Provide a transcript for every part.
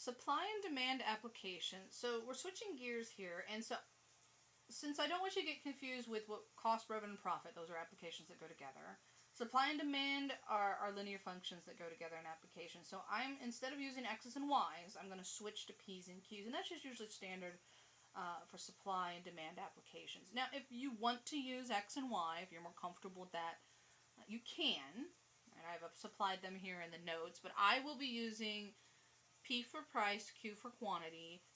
supply and demand application. So we're switching gears here, and so since I don't want you to get confused with what cost, revenue, and profit, those are applications that go together. Supply and demand are linear functions that go together in applications. So instead of using x's and y's, I'm going to switch to p's and q's, and that's just usually standard for supply and demand applications. Now, if you want to use x and y, if you're more comfortable with that, you can. And I've supplied them here in the notes, but I will be using P for price, Q for quantity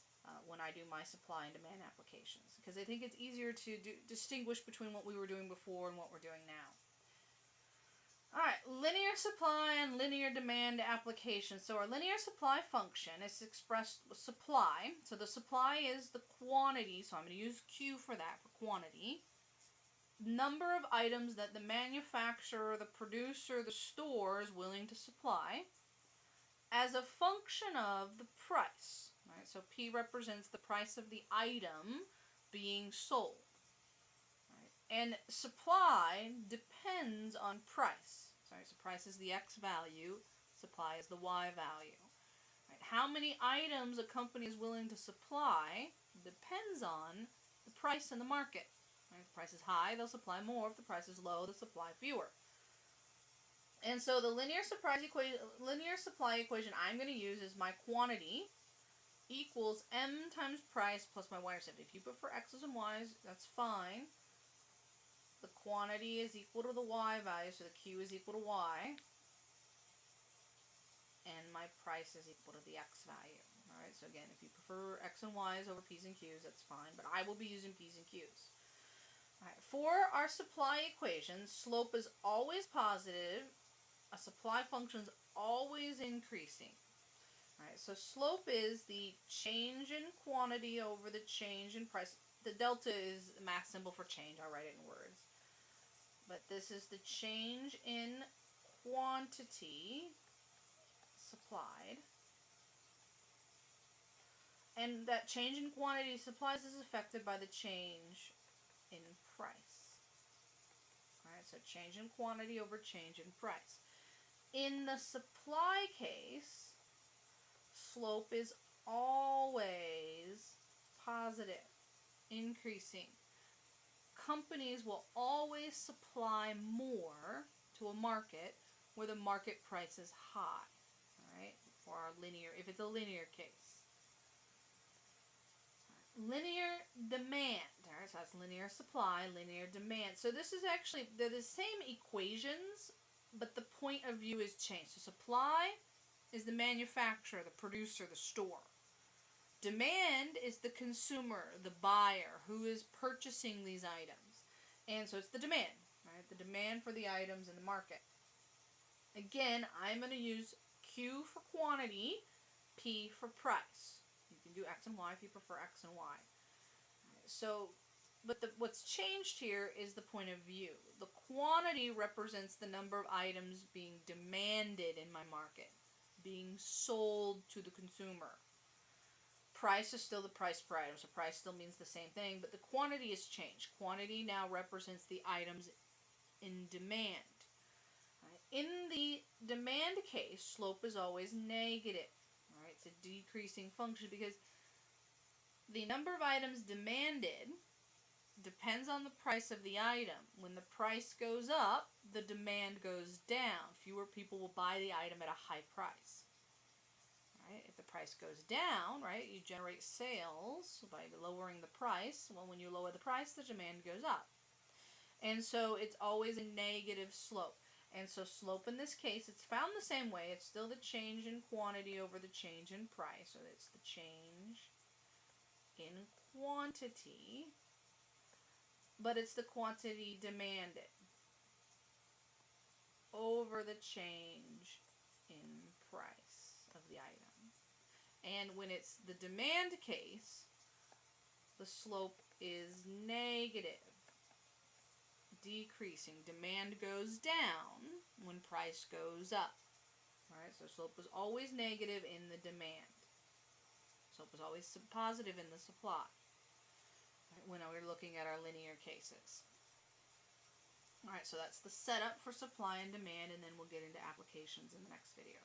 when I do my supply and demand applications, because I think it's easier to distinguish between what we were doing before and what we're doing now. Alright, linear supply and linear demand applications. So our linear supply function is expressed with supply. So the supply is the quantity, so I'm going to use Q for that, for quantity. Number of items that the manufacturer, the producer, the store is willing to supply as a function of the price. Right? So P represents the price of the item being sold. Right? And supply depends on price. So price is the X value, supply is the Y value. Right? How many items a company is willing to supply depends on the price in the market. Right? If the price is high, they'll supply more. If the price is low, they'll supply fewer. And so the linear supply equation I'm going to use is my quantity equals m times price plus my y-intercept. If you prefer x's and y's, that's fine. The quantity is equal to the y value, so the Q is equal to y. And my price is equal to the x value. Alright, so again, if you prefer x and y's over p's and q's, that's fine, but I will be using p's and q's. Alright, for our supply equation, slope is always positive, a supply function is always increasing. Alright, so slope is the change in quantity over the change in price. The delta is the math symbol for change, I'll write it in words. But this is the change in quantity supplied. And that change in quantity supplied is affected by the change in price. Alright, so change in quantity over change in price. In the supply case, slope is always positive, increasing. Companies will always supply more to a market where the market price is high. Alright, for our linear, if it's a linear case. Linear demand. Alright, so that's linear supply, linear demand. So this is actually, they're the same equations, but the point of view is changed. So supply is the manufacturer, the producer, the store. Demand is the consumer, the buyer, who is purchasing these items. And so it's the demand, right? The demand for the items in the market. Again, I'm going to use Q for quantity, P for price. You can do X and Y if you prefer X and Y. So, but what's changed here is the point of view. The quantity represents the number of items being demanded in my market, being sold to the consumer. Price is still the price per item, so price still means the same thing, but the quantity has changed. Quantity now represents the items in demand. Right? In the demand case, slope is always negative. Right? It's a decreasing function because the number of items demanded depends on the price of the item. When the price goes up, the demand goes down. Fewer people will buy the item at a high price. Right? If the price goes down, right, you generate sales by lowering the price. Well, when you lower the price, the demand goes up. And so it's always a negative slope. And so slope in this case, it's found the same way. It's still the change in quantity over the change in price. So it's the change in quantity, but it's the quantity demanded over the change in price of the item. And when it's the demand case, the slope is negative, decreasing. Demand goes down when price goes up. Alright, so slope is always negative in the demand. Slope is always positive in the supply. Right, when we're looking at our linear cases. Alright, so that's the setup for supply and demand, and then we'll get into applications in the next video.